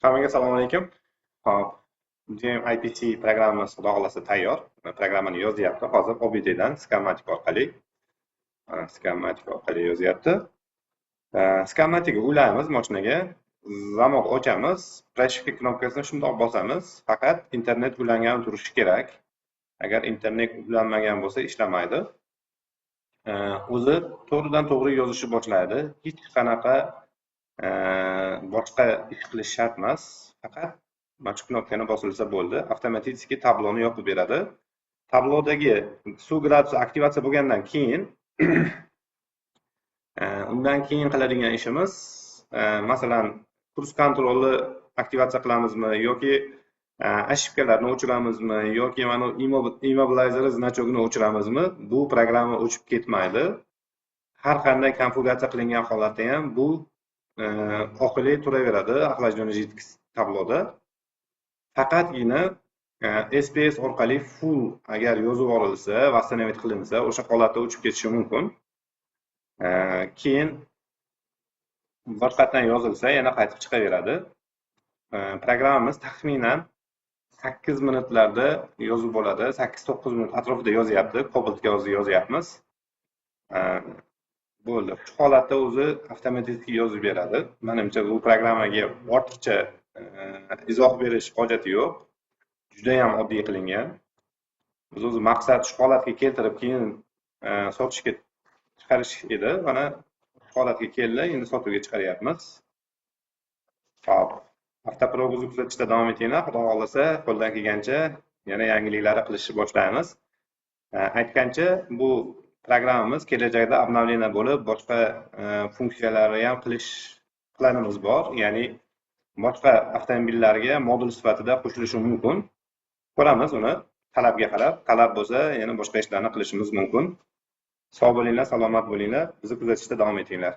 Hammaga assalomu alaykum. Hop, IPC programmasi xudo xohlasa tayyor. Programmani yozyapti. Hozir OBJdan Schematic orqali yozyapti. Schematicga ulaymiz mashinaga. Zamok ochamiz. Plastik knopkasini shundoq bosamiz. Faqat internet ulangan turishi kerak. Agar internet ulanmagan bo'lsa ishlamaydi. O'zi to'g'ridan to'g'ri yozishni boshlaydi. Hech qanaqa boshqa ish qilish shart emas. Faqat mana shu knopkani bosilsa bo'ldi. Avtomatik tabloni yopib beradi. Tablodagi suv gradus aktivatsiya bo'lgandan keyin undan keyin qiladigan ishimiz masalan kurs kontrolni aktivatsiya qilamizmi yoki ошибкаlarni o'chiramizmi yoki mana immobilizer значогini o'chiramizmi, bu programma o'chib ketmaydi. Har qanday konfiguratsiya qilingan holatda ham bu oqili turaveradi охлажденный жидкость tabloda. Faqatgina SPS orqali full agar yozib yuborilsa, восстановить qilinsa, o'sha holatda o'chib ketishi mumkin. Keyin boshqatdan yozilsa, yana qaytib chiqaveradi. Programmamiz taxminan 8 minutlarda yozib bo'ladi. 8-9 minut atrofida yozyapti. Cobaltga yozyapmiz. Bo'ldi. Shu holatda o'zi avtomatik yozib beradi. Menimcha bu programmaga ortiqcha izoh berish hojati yo'q. Juda ham oddiy qilingan. Biz o'zi maqsad shu holatga keltirib keyin sotishga chiqarish edi. Mana shu holatga keldi, endi sotuvga chiqaryapmiz. Xo'p. Avtoprovozni kuzatishda davom etinglar. Xudo xolasa, qo'ldan kelgancha yana yangiliklar qilishni boshlaymiz. Aytgancha, bu programmamiz kelajakda обновление bo'lib, boshqa funksiyalarni ham qilish planimiz bor. Ya'ni boshqa avtomobillarga modul sifatida qo'shilishi mumkin. Ko'ramiz uni talabga qarab. Talab bo'lsa, yana boshqa ishlarni qilishimiz mumkin. Sog' bo'linglar, salomat bo'linglar. Bizni kuzatishda davom etinglar.